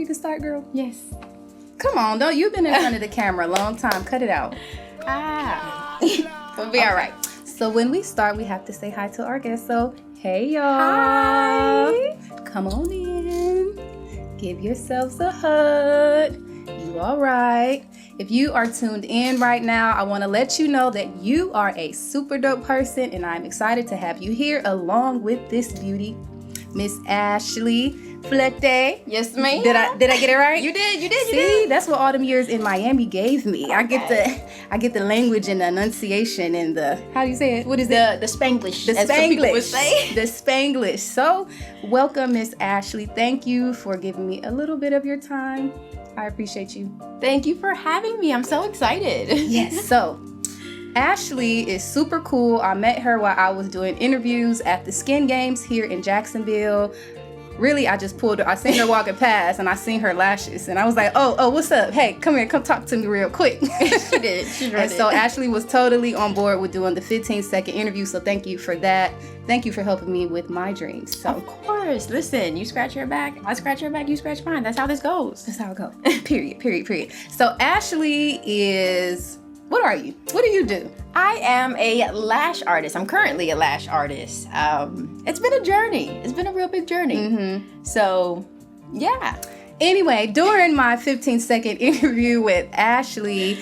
to start, girl? Yes. Come on, don't. You've been in front of the camera a long time. Cut it out. We'll be all right. So when we start, we have to say hi to our guests. So, hey, y'all. Hi. Come on in. Give yourselves a hug. You all right? If you are tuned in right now, I want to let you know that you are a super dope person, and I'm excited to have you here along with this beauty, Miss Ashley Flete. Yes, ma'am. Did I get it right? You did. See, that's what all them years in Miami gave me. Okay. I get the language and the enunciation and the, how do you say it? What is it? The Spanglish. The as some people would Spanglish. say. The Spanglish. So, welcome, Miss Ashley. Thank you for giving me a little bit of your time. I appreciate you. Thank you for having me. I'm so excited. Yes. So, Ashley is super cool. I met her while I was doing interviews at the Skin Games here in Jacksonville. Really, I just pulled her. I seen her walking past, and I seen her lashes, and I was like, "Oh, what's up? Hey, come here, come talk to me real quick." She did. And so Ashley was totally on board with doing the 15-second interview. So thank you for that. Thank you for helping me with my dreams. So of course, listen, you scratch your back, I scratch your back, you scratch mine. That's how this goes. that's how it goes. Period. So Ashley is. What are you? What do you do? I am a lash artist. I'm currently a lash artist. It's been a journey. It's been a real big journey. Mm-hmm. So, yeah. Anyway, during my 15-second interview with Ashley,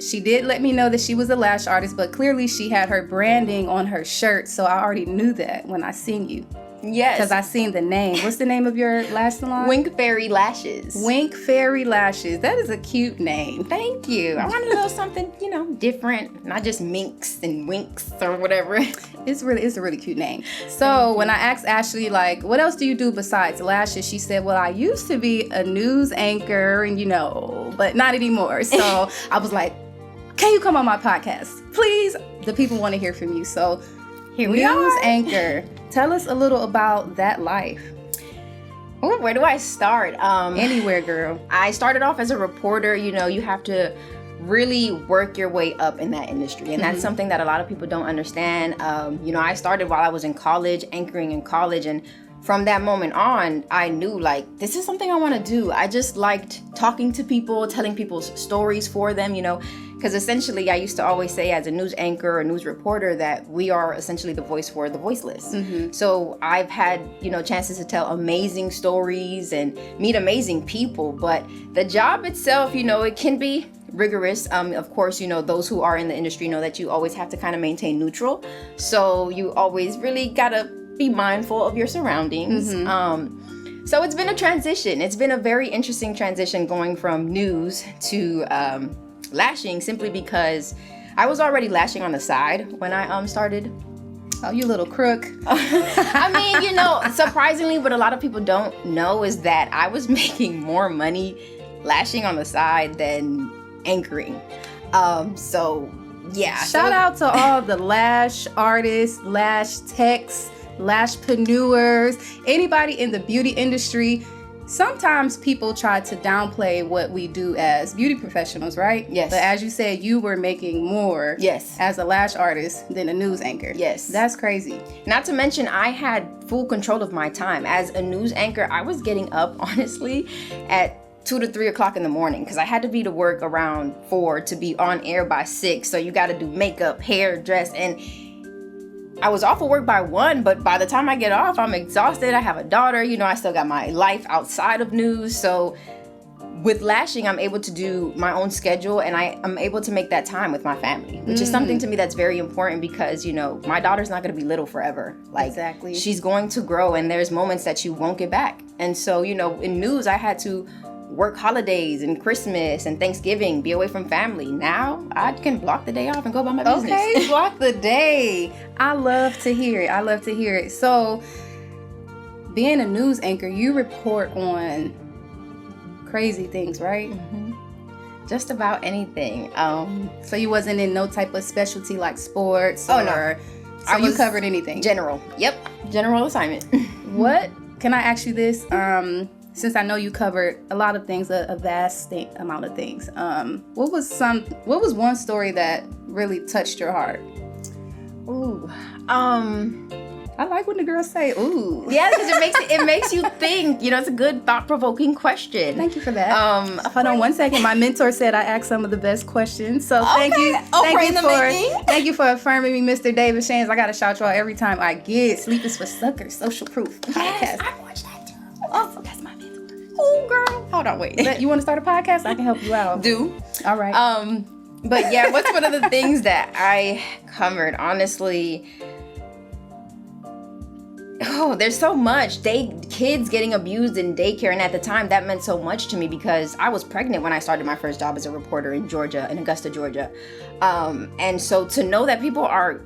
she did let me know that she was a lash artist, but clearly she had her branding on her shirt, so I already knew that when I seen you. Yes. Because I seen the name. What's the name of your lash salon? Wink Fairy Lashes. Wink Fairy Lashes. That is a cute name. Thank you. I wanted to know something, different, not just minks and winks or whatever. It's a really cute name. So when I asked Ashley, like, what else do you do besides lashes? She said, well, I used to be a news anchor and, but not anymore. So I was like, can you come on my podcast? Please. The people want to hear from you. So here we news are. Anchor. Tell us a little about that life. Oh, where do I start? Anywhere, girl. I started off as a reporter. You have to really work your way up in that industry, and that's something that a lot of people don't understand. I started while I was in college, anchoring in college, and from that moment on, I knew this is something I want to do. I just liked talking to people, telling people's stories for them, because essentially I used to always say as a news anchor or news reporter that we are essentially the voice for the voiceless. Mm-hmm. So I've had, chances to tell amazing stories and meet amazing people, but the job itself, it can be rigorous. Of course, those who are in the industry know that you always have to kind of maintain neutral. So you always really gotta be mindful of your surroundings. Mm-hmm. So it's been a transition. It's been a very interesting transition going from news to lashing, simply because I was already lashing on the side when I started. Oh, you little crook. I mean, surprisingly, what a lot of people don't know is that I was making more money lashing on the side than anchoring. So yeah. Shout out to all the lash artists, lash techs, lashpreneurs, anybody in the beauty industry. Sometimes people try to downplay what we do as beauty professionals, right? Yes. But as you said, you were making more as a lash artist than a news anchor. Yes. That's crazy. Not to mention, I had full control of my time. As a news anchor, I was getting up, honestly, at 2 to 3 o'clock in the morning because I had to be to work around 4 to be on air by 6. So you got to do makeup, hair, dress, and I was off of work by 1, but by the time I get off, I'm exhausted. I have a daughter, I still got my life outside of news. So with lashing, I'm able to do my own schedule, and I'm able to make that time with my family, which is something to me that's very important because, my daughter's not going to be little forever. Exactly. She's going to grow, and there's moments that you won't get back. And so, in news, I had to work holidays and Christmas and Thanksgiving, be away from family. Now I can block the day off and go about my business. Okay, block the day. I love to hear it. So being a news anchor, you report on crazy things, right? Mm-hmm. Just about anything. So you wasn't in no type of specialty like sports no. So you covered anything? General. Yep. General assignment. What? Can I ask you this? Since I know you covered a lot of things, a vast amount of things. What was one story that really touched your heart? Ooh. I I like when the girls say, ooh. Yeah, because it makes you think. You know, it's a good thought-provoking question. Thank you for that. Hold on one second. My mentor said I asked some of the best questions. So thank you. Thank you for affirming me, Mr. David Shanes. I gotta shout y'all every time I get Sleep is for Suckers, Social Proof podcast. Yes, I watched that too. Oh, that's my mentor. Oh, girl. Hold on, wait. You want to start a podcast? I can help you out. Do. All right. But yeah, what's one of the things that I covered? Honestly, there's so much. Kids getting abused in daycare, and at the time that meant so much to me because I was pregnant when I started my first job as a reporter in Augusta, Georgia. And so to know that people are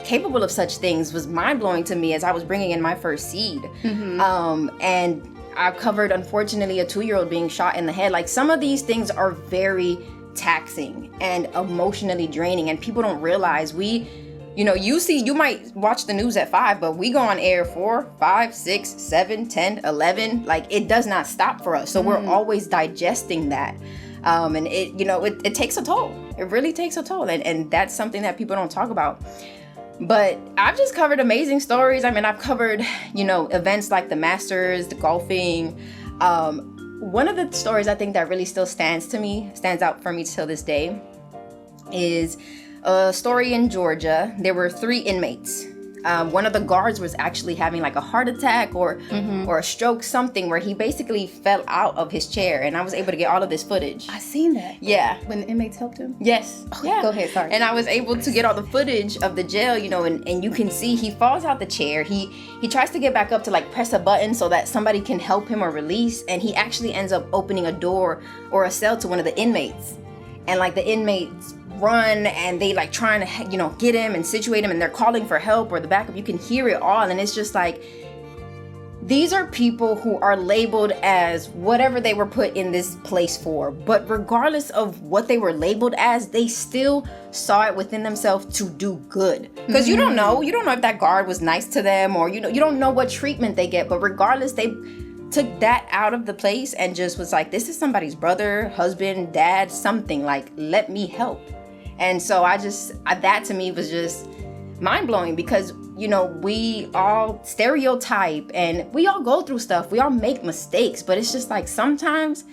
capable of such things was mind-blowing to me as I was bringing in my first seed. And I've covered, unfortunately, a 2-year-old being shot in the head. Like, some of these things are very taxing and emotionally draining, and people don't realize you might watch the news at 5, but we go on air 4, 5, 6, 7, 10, 11. Like, it does not stop for us. So we're always digesting that. And it takes a toll. It really takes a toll. And that's something that people don't talk about. But I've just covered amazing stories. I mean, I've covered, events like the Masters, the golfing. One of the stories I think that really still stands out for me till this day is a story in Georgia. There were 3 inmates. One of the guards was actually having like a heart attack or a stroke, something where he basically fell out of his chair, and I was able to get all of this footage. I seen that. Yeah. When the inmates helped him? Yes. Oh, yeah. Go ahead, sorry. And I was able to get all the footage of the jail, and you can see he falls out the chair. He tries to get back up to like press a button so that somebody can help him or release, and he actually ends up opening a door or a cell to one of the inmates. And like the inmates run and they like trying to get him and situate him, and they're calling for help or the backup. You can hear it all, and it's just like, these are people who are labeled as whatever they were put in this place for, but regardless of what they were labeled as, they still saw it within themselves to do good. Because you don't know if that guard was nice to them, or you don't know what treatment they get, but regardless, they took that out of the place and just was like, this is somebody's brother, husband, dad, something, like, let me help. And so that to me was just mind-blowing, because we all stereotype and we all go through stuff, we all make mistakes, but it's just like sometimes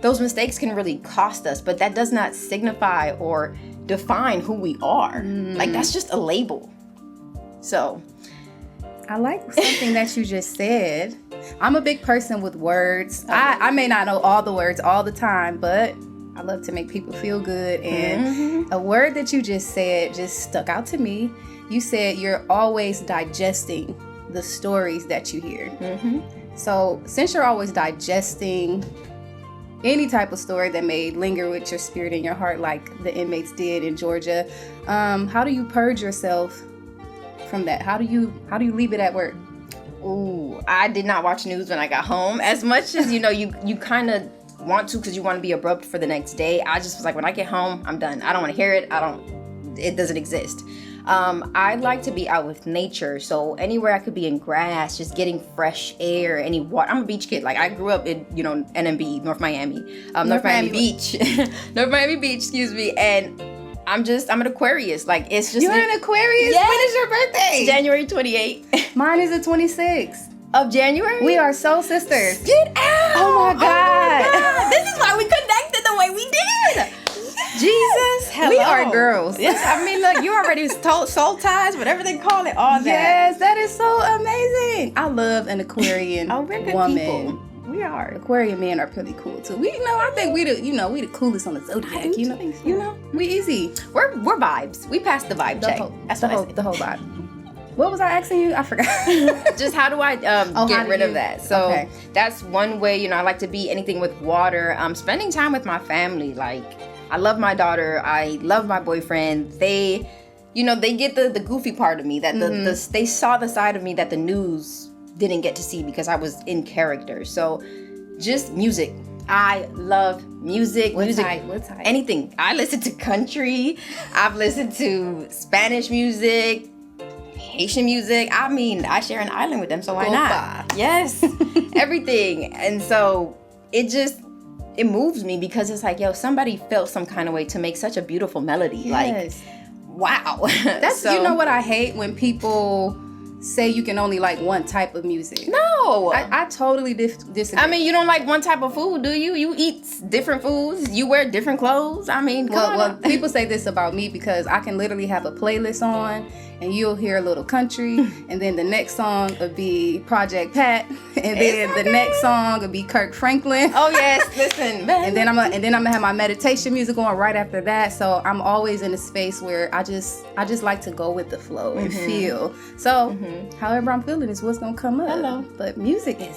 those mistakes can really cost us, but that does not signify or define who we are. Like, that's just a label. So I like something that you just said. I'm a big person with words. I may not know all the words all the time, but I love to make people feel good. And a word that you just said just stuck out to me. You said you're always digesting the stories that you hear. So since you're always digesting any type of story that may linger with your spirit and your heart, like the inmates did in Georgia, how do you purge yourself from that? How do you leave it at work? Ooh, I did not watch news when I got home. As much as you kind of want to, because you want to be abrupt for the next day. I just was like, when I get home, I'm done. I don't want to hear it. It doesn't exist. I like to be out with nature, so anywhere I could be in grass, just getting fresh air, any water. I'm a beach kid. Like, I grew up in NMB, North Miami, North Miami Beach, North Miami Beach, excuse me, and I'm an Aquarius. Like, it's just. You're an Aquarius? Yes. When is your birthday? January 28th. Mine is the 26th. Of January? We are soul sisters. Get out! Oh my God. This is why we connected the way we did. Jesus, hello. We are girls. Yes, I mean, look, you already soul ties, whatever they call it, all that. Yes, that is so amazing. I love an Aquarian we're good woman. People. We are. Aquarian men are pretty cool too. I think we the coolest on the zodiac. We easy. We're vibes. We passed the vibe check. That's the whole vibe. What was I asking you? I forgot. Just how do I get rid of that? So that's one way. I like to be anything with water. Spending time with my family. Like, I love my daughter. I love my boyfriend. They get the goofy part of me that they saw the side of me that the news didn't get to see because I was in character. So just music. I love music. What type? Anything. I listen to country. I've listened to Spanish music, Haitian music. I mean, I share an island with them, so why not? Yes. Everything. And so it moves me because it's like, yo, somebody felt some kind of way to make such a beautiful melody. Yes. Like, wow. That's, you know what I hate? When people say you can only like one type of music. No. I totally disagree. I mean, you don't like one type of food, do you? You eat different foods. You wear different clothes. I mean, well, people say this about me because I can literally have a playlist on, and you'll hear a little country, and then the next song would be Project Pat, and then the next song would be Kirk Franklin. Oh yes, listen. and then I'm gonna have my meditation music on right after that. So I'm always in a space where I just like to go with the flow and feel. So however I'm feeling is what's gonna come up. Hello. But music is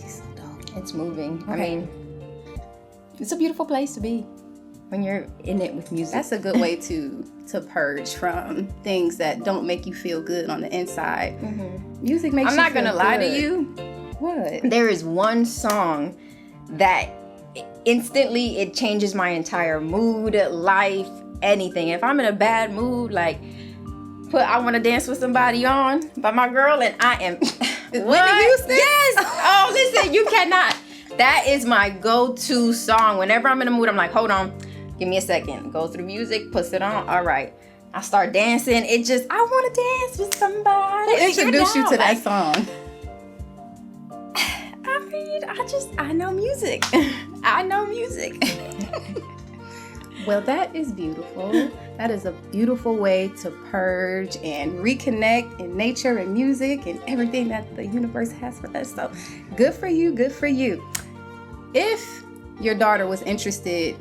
so dope. It's moving. Okay. I mean, it's a beautiful place to be when you're in it with music. That's a good way to purge from things that don't make you feel good on the inside. Music makes I'm you not feel gonna lie to good. you. What? There is one song that instantly it changes my entire mood, life, anything. If I'm in a bad mood, like put I Wanna Dance with Somebody on by my girl, and I am Whitney Houston? Yes. Oh, listen, you cannot. That is my go-to song. Whenever I'm in a mood, I'm like, hold on, give me a second. Go through music, puts it on. All right. I start dancing. It just, I want to dance with somebody. Who introduced you to that Like, song? I mean, I know music. I know music. Well, that is beautiful. That is a beautiful way to purge and reconnect in nature and music and everything that the universe has for us. So good for you, good for you. If your daughter was interested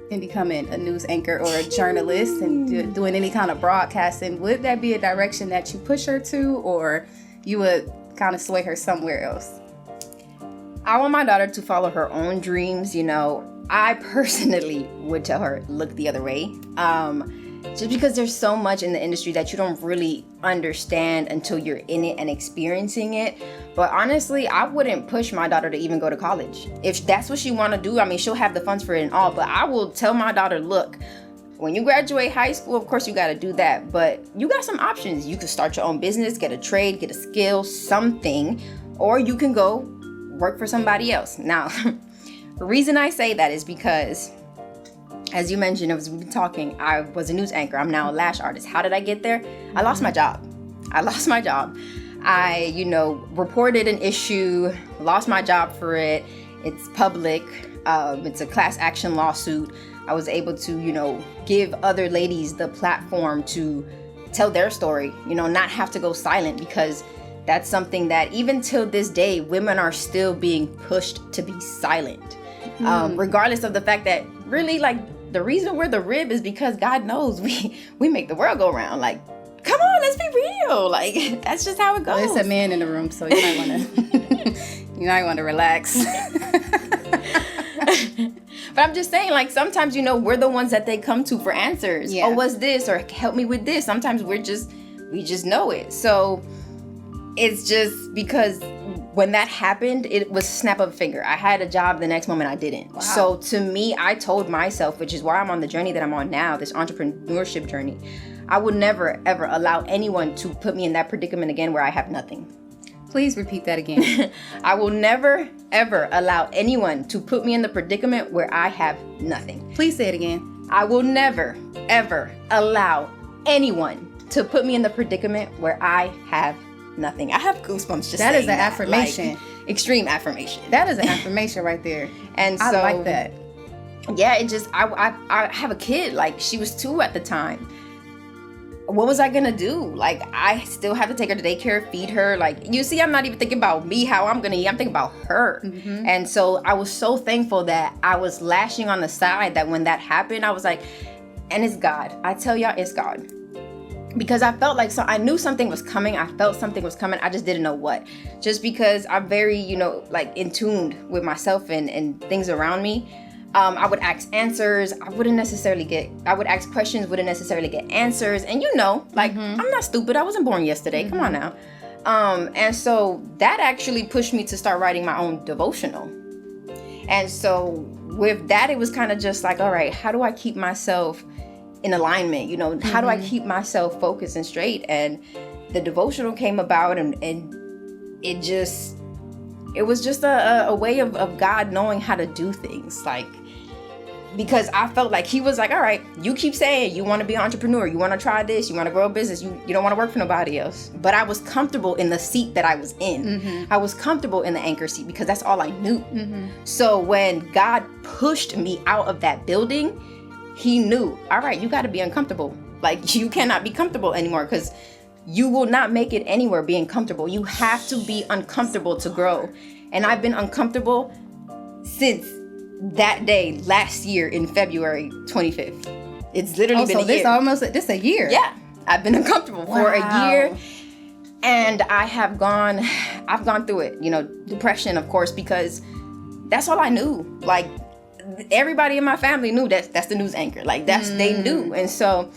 in becoming a news anchor or a journalist and doing any kind of broadcasting, would that be a direction that you push her to, or you would kind of sway her somewhere else? I want my daughter to follow her own dreams. You know, I personally would tell her, look the other way. Just because there's so much in the industry that you don't really understand until you're in it and experiencing it. But honestly, I wouldn't push my daughter to even go to college. If that's what she want to do, I mean, she'll have the funds for it and all, but I will tell my daughter, look, when you graduate high school, of course you got to do that, but you got some options. You can start your own business, get a trade, get a skill, something, or you can go work for somebody else. Now, the reason I say that is because, as you mentioned, as we've been talking, I was a news anchor. I'm now a lash artist. How did I get there? I lost my job. I, reported an issue, lost my job for it. It's public. It's a class action lawsuit. I was able to, give other ladies the platform to tell their story, not have to go silent, because that's something that even till this day, women are still being pushed to be silent. Regardless of the fact that really, like, the reason we're the rib is because God knows we make the world go round. Like, come on, let's be real. Like, that's just how it goes. Well, it's a man in the room, so you might want to relax. But I'm just saying, like, sometimes, we're the ones that they come to for answers. Yeah. Oh, what's this? Or help me with this. Sometimes we just know it. So it's just because when that happened, it was snap of a finger. I had a job the next moment I didn't. Wow. So to me, I told myself, which is why I'm on the journey that I'm on now, this entrepreneurship journey, I would never, ever allow anyone to put me in that predicament again where I have nothing. Please repeat that again. I will never, ever allow anyone to put me in the predicament where I have nothing. Please say it again. I will never, ever allow anyone to put me in the predicament where I have nothing. I have goosebumps just That saying is an affirmation. Like, extreme affirmation. That is an affirmation right there. And so, I like that. Yeah, it just, I have a kid. Like, she was 2 at the time. What was I gonna do? Like, I still have to take her to daycare, feed her. Like, you see, I'm not even thinking about me, how I'm gonna eat. I'm thinking about her. Mm-hmm. And so I was so thankful that I was lashing on the side, that when that happened, I was like, and it's God. I tell y'all, it's God. Because I felt like, so I knew something was coming. I felt something was coming. I just didn't know what. Just because I'm very, like, in tuned with myself and things around me. I would ask answers. I would ask questions, wouldn't necessarily get answers. And like, I'm not stupid. I wasn't born yesterday. Come on now. And so that actually pushed me to start writing my own devotional. And so with that, it was kind of just like, all right, how do I keep myself in alignment? How do I keep myself focused and straight? And the devotional came about, and it was just a way of God knowing how to do things. Like, because I felt like he was like, all right, you keep saying you want to be an entrepreneur, you want to try this, you want to grow a business, you don't want to work for nobody else. But I was comfortable in the seat that I was in. I was comfortable in the anchor seat because that's all I knew. So when God pushed me out of that building, he knew, all right, you got to be uncomfortable. Like, you cannot be comfortable anymore, because you will not make it anywhere being comfortable. You have to be uncomfortable to grow. And I've been uncomfortable since that day last year in February 25th. It's literally been a year. This a year. Yeah, I've been uncomfortable for a year, and I've gone through it. You know, depression, of course, because that's all I knew. Like, everybody in my family knew that's the news anchor. Like, they knew. And so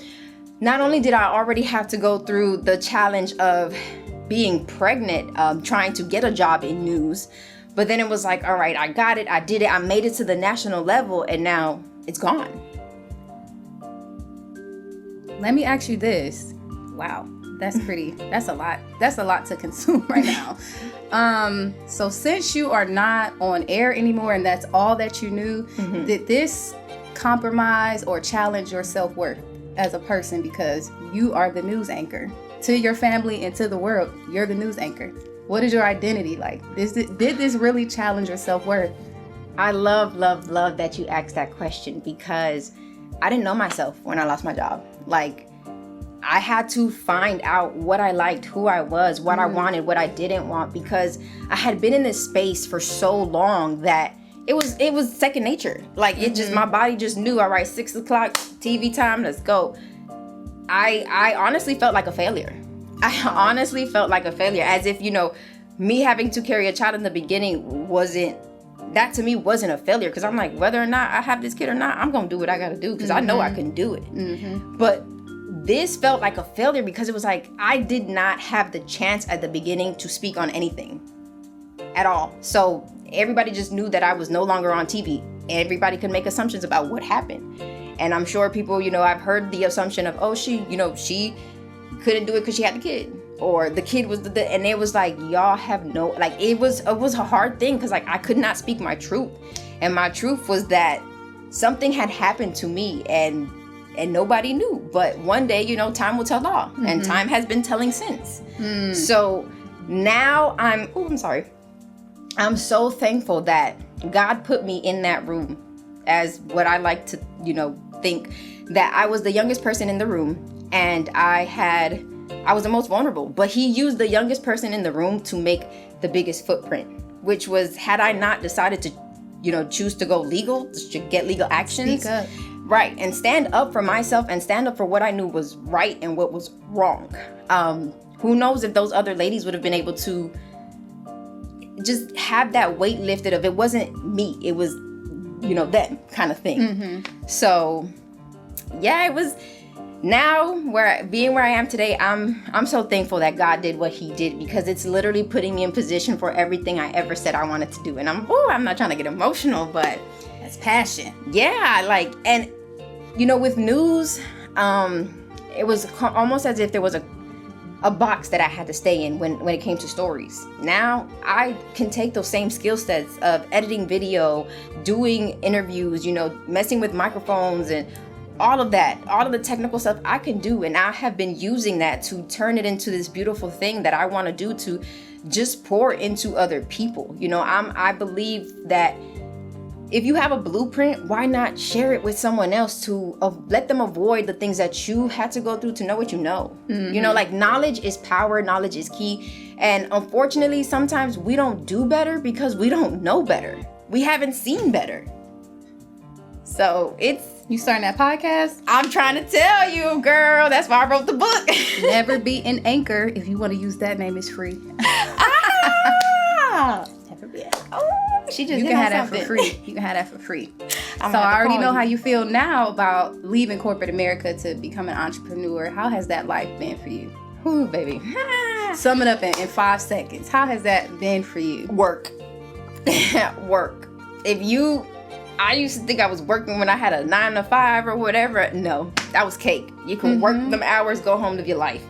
not only did I already have to go through the challenge of being pregnant, trying to get a job in news, but then it was like, all right, I got it, I did it, I made it to the national level, and now it's gone. Let me ask you this. Wow, that's a lot. That's a lot to consume right now. So since you are not on air anymore and that's all that you knew, did this compromise or challenge your self-worth as a person? Because you are the news anchor to your family and to the world. You're the news anchor. What is your identity like? Did this really challenge your self-worth? I love that you asked that question, because I didn't know myself when I lost my job. Like, I had to find out what I liked, who I was, what I wanted, what I didn't want, because I had been in this space for so long that it was second nature. Like, it just, my body just knew, all right, 6 o'clock TV time, let's go. I honestly felt like a failure. I honestly felt like a failure, as if, you know, me having to carry a child in the beginning wasn't a failure, because I'm like, whether or not I have this kid or not, I'm gonna do what I gotta do, because I know I can do it. But this felt like a failure because it was like I did not have the chance at the beginning to speak on anything at all. So everybody just knew that I was no longer on TV. Everybody could make assumptions about what happened. And I'm sure people, you know, I've heard the assumption of, oh, she couldn't do it because she had the kid, or the kid was and it was like, y'all have no, like, it was a hard thing, because like I could not speak my truth, and my truth was that something had happened to me, and nobody knew. But one day, you know, time will tell all, and time has been telling since. So now I'm so thankful that God put me in that room, as what I like to, you know, think that I was the youngest person in the room, and I was the most vulnerable, but he used the youngest person in the room to make the biggest footprint, which was, had I not decided to, you know, choose to go legal, to get legal actions, Speak up. right, and stand up for myself and stand up for what I knew was right and what was wrong. Who knows if those other ladies would have been able to just have that weight lifted of, it wasn't me, it was, you know, them kind of thing. So yeah, it was. Now, where I am today, I'm so thankful that God did what he did, because it's literally putting me in position for everything I ever said I wanted to do. And I'm not trying to get emotional, but that's passion. Yeah, like, and you know, with news, it was almost as if there was a box that I had to stay in when it came to stories. Now I can take those same skill sets of editing video, doing interviews, you know, messing with microphones, and all of that, all of the technical stuff I can do, and I have been using that to turn it into this beautiful thing that I want to do, to just pour into other people. You know, I believe that if you have a blueprint, why not share it with someone else to let them avoid the things that you had to go through to know what you know. You know, like, knowledge is power, knowledge is key, and unfortunately sometimes we don't do better because we don't know better. We haven't seen better. So you starting that podcast? I'm trying to tell you, girl. That's why I wrote the book. Never be an anchor. If you want to use that name, it's free. Never be. Oh, she just you can have that for free. You can have that for free. So I already know how you feel now about leaving corporate America to become an entrepreneur. How has that life been for you? Ooh, baby. Sum it up in 5 seconds. How has that been for you? Work. Work. I used to think I was working when I had a 9 to 5 or whatever. No, that was cake. You can work them hours, go home, live your life.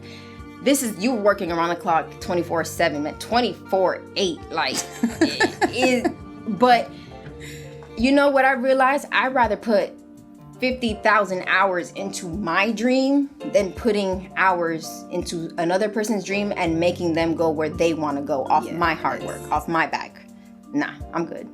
This is you working around the clock 24/7, man, 24/8. Like, but You know what I realized? I'd rather put 50,000 hours into my dream than putting hours into another person's dream and making them go where they want to go off my hard work, off my back. Nah, I'm good.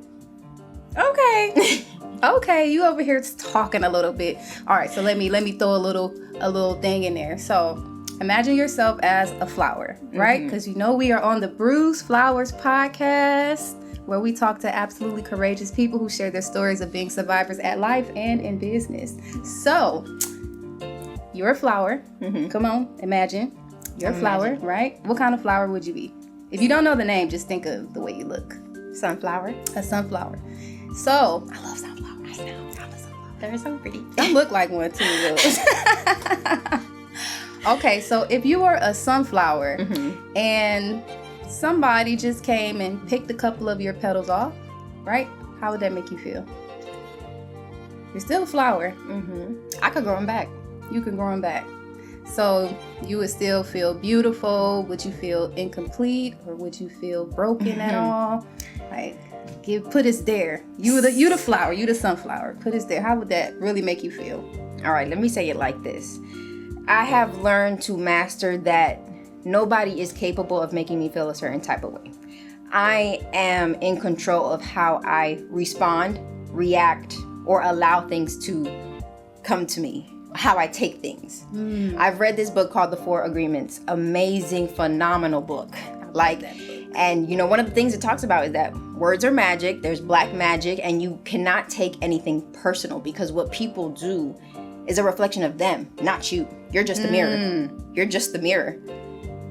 Okay. Okay, you over here talking a little bit. All right, so let me throw a little thing in there. So imagine yourself as a flower, right? Because you know we are on the Bruised Flowers podcast, where we talk to absolutely courageous people who share their stories of being survivors at life and in business. So you're a flower. Come on, imagine you're a flower, right? What kind of flower would you be? If you don't know the name, just think of the way you look. Sunflower. A sunflower. So I love sunflowers. I know. I love sunflowers. They're so pretty. You look like one too. Okay, so if you were a sunflower and somebody just came and picked a couple of your petals off, right? How would that make you feel? You're still a flower. I could grow them back. You can grow them back. So you would still feel beautiful. Would you feel incomplete, or would you feel broken at all? Like, put us there. You the flower. You the sunflower. Put us there. How would that really make you feel? All right, let me say it like this. I have learned to master that nobody is capable of making me feel a certain type of way. I am in control of how I respond, react, or allow things to come to me, how I take things. I've read this book called The 4 Agreements. Amazing, phenomenal book. And you know, one of the things it talks about is that words are magic, there's black magic, and you cannot take anything personal, because what people do is a reflection of them, not you. You're just the mirror. You're just the mirror.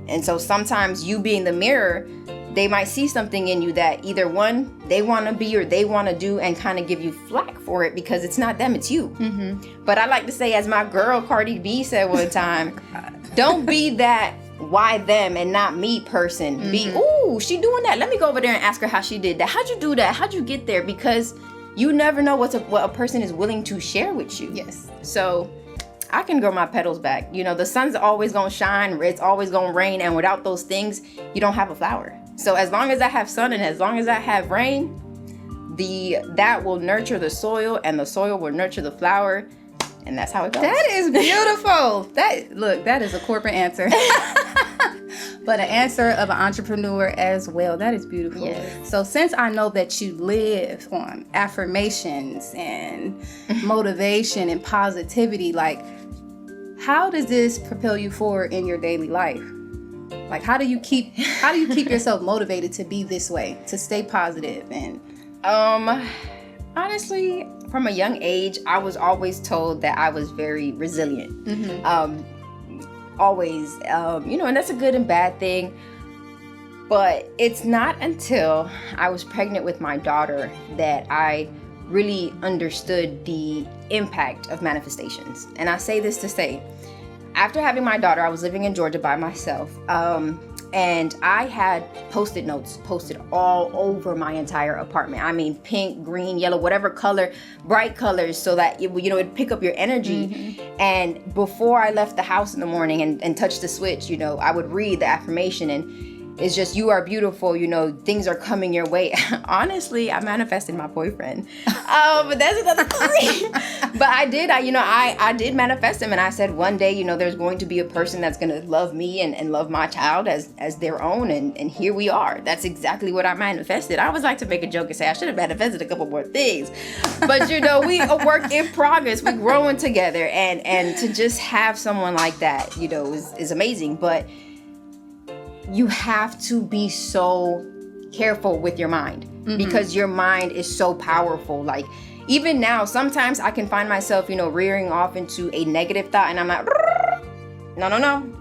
And so sometimes you being the mirror, they might see something in you that either one, they want to be or they want to do, and kind of give you flack for it because it's not them, it's you. But I like to say, as my girl Cardi B said one time, don't be that why them and not me person. Be, ooh, she doing that. Let me go over there and ask her how she did that. How'd you do that? How'd you get there? Because you never know what a person is willing to share with you. Yes. So I can grow my petals back. You know, the sun's always gonna shine, it's always gonna rain, and without those things, you don't have a flower. So as long as I have sun and as long as I have rain, that will nurture the soil, and the soil will nurture the flower, and that's how it goes. That is beautiful. That is a corporate answer. But an answer of an entrepreneur as well. That is beautiful. Yes. So since I know that you live on affirmations and motivation and positivity, like, how does this propel you forward in your daily life? Like, how do you keep yourself motivated to be this way, to stay positive? And honestly, from a young age, I was always told that I was very resilient. Always, you know, and that's a good and bad thing. But it's not until I was pregnant with my daughter that I really understood the impact of manifestations. And I say this to say, after having my daughter, I was living in Georgia by myself. And I had Post-it notes posted all over my entire apartment. I mean, pink, green, yellow, whatever color, bright colors, so that it'd pick up your energy. And before I left the house in the morning and touched the switch, you know, I would read the affirmation, and it's just, you are beautiful, you know, things are coming your way. Honestly, I manifested my boyfriend. But that's another story. But I did manifest him, and I said, one day, you know, there's going to be a person that's going to love me and love my child as their own. And here we are. That's exactly what I manifested. I always like to make a joke and say I should have manifested a couple more things. But, you know, we a work in progress. We're growing together. And to just have someone like that, you know, is amazing. But you have to be so careful with your mind, because your mind is so powerful. Like, even now, sometimes I can find myself, you know, rearing off into a negative thought, and I'm like, no,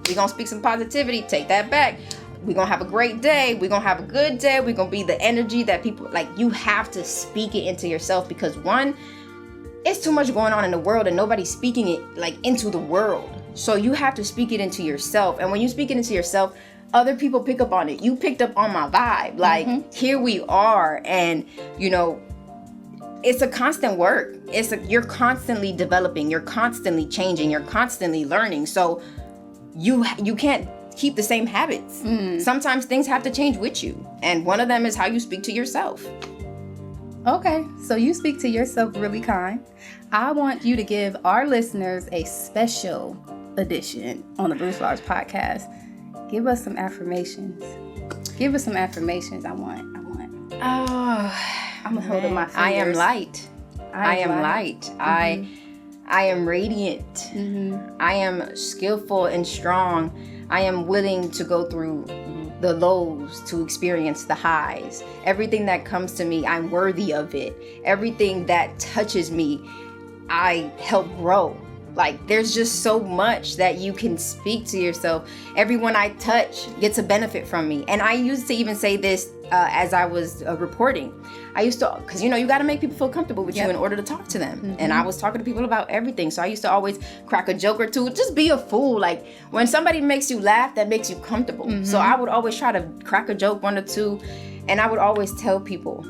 we're gonna speak some positivity, take that back. We're gonna have a great day, we're gonna have a good day, we're gonna be the energy that people like. You have to speak it into yourself, because one, it's too much going on in the world and nobody's speaking it like into the world. So you have to speak it into yourself, and when you speak it into yourself, other people pick up on it. You picked up on my vibe. Like, here we are. And, you know, it's a constant work. You're constantly developing. You're constantly changing. You're constantly learning. So you can't keep the same habits. Sometimes things have to change with you. And one of them is how you speak to yourself. Okay, so you speak to yourself really kind. I want you to give our listeners a special edition on the Bruce Flowers podcast. Give us some affirmations. Give us some affirmations. I want. Oh, I'm holding my fingers. I am light. I am light. Mm-hmm. I am radiant. Mm-hmm. I am skillful and strong. I am willing to go through the lows to experience the highs. Everything that comes to me, I'm worthy of it. Everything that touches me, I help grow. Like, there's just so much that you can speak to yourself. Everyone I touch gets a benefit from me. And I used to even say this as I was reporting. I used to, because you got to make people feel comfortable with you in order to talk to them. Mm-hmm. And I was talking to people about everything. So I used to always crack a joke or two, just be a fool. Like, when somebody makes you laugh, that makes you comfortable. Mm-hmm. So I would always try to crack a joke, one or two. And I would always tell people,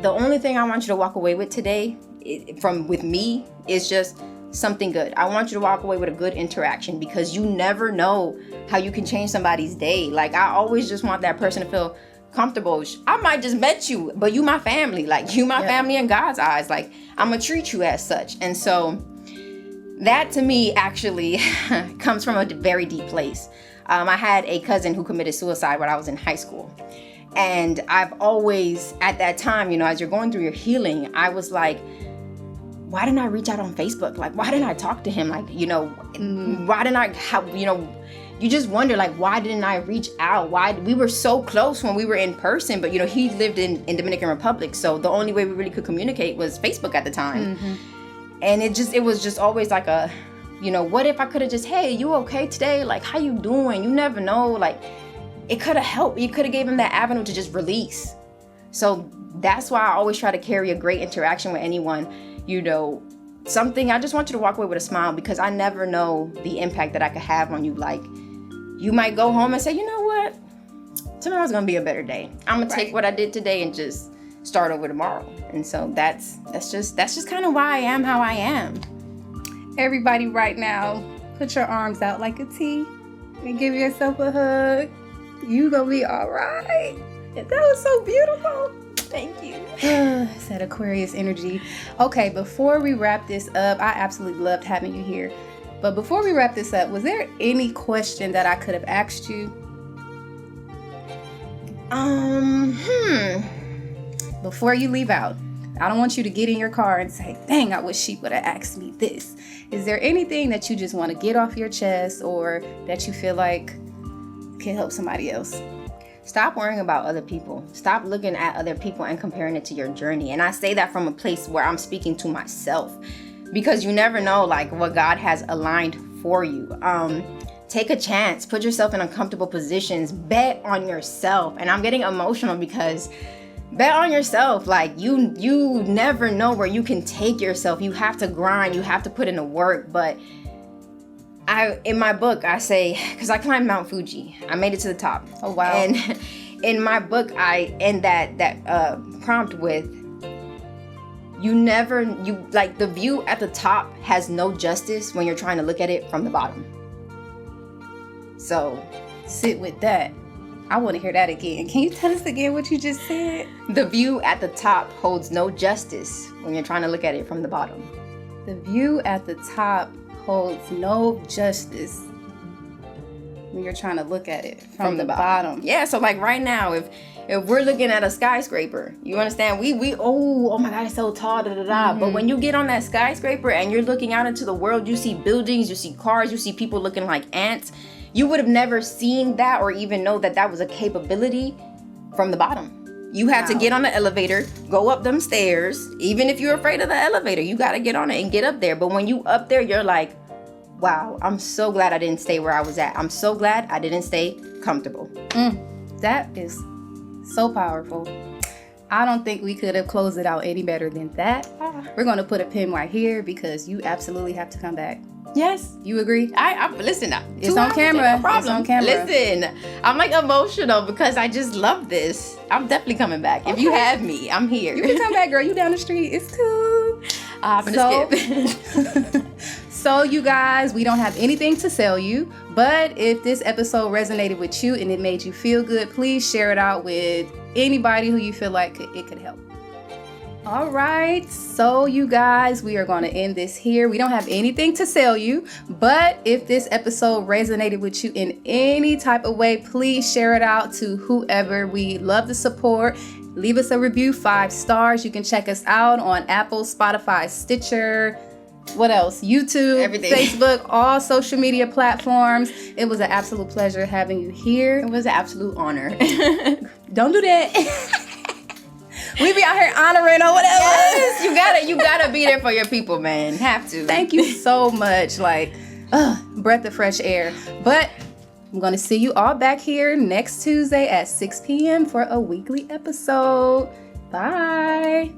the only thing I want you to walk away with today with me is just something good. I want you to walk away with a good interaction, because you never know how you can change somebody's day. Like, I always just want that person to feel comfortable. I might just met you, but you my family. Like, you my family in God's eyes. Like, I'm gonna treat you as such. And so that to me actually comes from a very deep place. I had a cousin who committed suicide when I was in high school. And I've always, at that time, as you're going through your healing, I was like, why didn't I reach out on Facebook? Like, why didn't I talk to him? Like, why didn't I, you just wonder, like, why didn't I reach out? Why? We were so close when we were in person, but, he lived in Dominican Republic. So the only way we really could communicate was Facebook at the time. Mm-hmm. And it was just always like a, what if I could have just, hey, you okay today? Like, how you doing? You never know. Like, it could have helped. You could have gave him that avenue to just release. So that's why I always try to carry a great interaction with anyone. Something, I just want you to walk away with a smile, because I never know the impact that I could have on you. Like, you might go home and say, you know what? Tomorrow's gonna be a better day. I'm gonna take what I did today and just start over tomorrow. And so that's just kind of why I am how I am. Everybody right now, put your arms out like a T and give yourself a hug. You gonna be all right. That was so beautiful. Thank you. It's that Aquarius energy. Okay, before we wrap this up, I absolutely loved having you here. But before we wrap this up, was there any question that I could have asked you? Before you leave out, I don't want you to get in your car and say, dang, I wish she would have asked me this. Is there anything that you just want to get off your chest, or that you feel like can help somebody else? Stop worrying about other people. Stop looking at other people and comparing it to your journey. And I say that from a place where I'm speaking to myself, because you never know, like, what God has aligned for you. Take a chance. Put yourself in uncomfortable positions. Bet on yourself. And I'm getting emotional because bet on yourself. Like, you never know where you can take yourself. You have to grind. You have to put in the work. But in my book, I say, because I climbed Mount Fuji, I made it to the top. Oh, wow. And in my book, I end that prompt with, the view at the top has no justice when you're trying to look at it from the bottom. So sit with that. I want to hear that again. Can you tell us again what you just said? The view at the top holds no justice when you're trying to look at it from the bottom. The view at the top holds no justice when you're trying to look at it from the bottom. Yeah, so like right now, if we're looking at a skyscraper, you understand, we oh my God, it's so tall, Mm-hmm. But when you get on that skyscraper and you're looking out into the world, you see buildings, you see cars, you see people looking like ants. You would have never seen that or even know that was a capability from the bottom. You had to get on the elevator, go up them stairs. Even if you're afraid of the elevator, you got to get on it and get up there. But when you up there, you're like, wow, I'm so glad I didn't stay where I was at. I'm so glad I didn't stay comfortable. That is so powerful. I don't think we could have closed it out any better than that. We're going to put a pin right here because you absolutely have to come back. Yes. You agree? I listen. It's on camera. No it's on camera. Listen, I'm like emotional because I just love this. I'm definitely coming back. Okay. If you have me, I'm here. You can come back, girl. You down the street. It's cool. I'm gonna skip. So you guys, we don't have anything to sell you, but if this episode resonated with you and it made you feel good, please share it out with anybody who you feel like it could help. All right, so you guys, we are going to end this here. We don't have anything to sell you, but if this episode resonated with you in any type of way, please share it out to whoever. We love the support. Leave us a review, 5 stars. You can check us out on Apple, Spotify, Stitcher, what else? YouTube, Everything. Facebook, all social media platforms. It was an absolute pleasure having you here. It was an absolute honor. Don't do that. We be out here honoring or whatever. Yes, you gotta be there for your people, man. Have to. Thank you so much. Like, breath of fresh air. But I'm going to see you all back here next Tuesday at 6 p.m. for a weekly episode. Bye.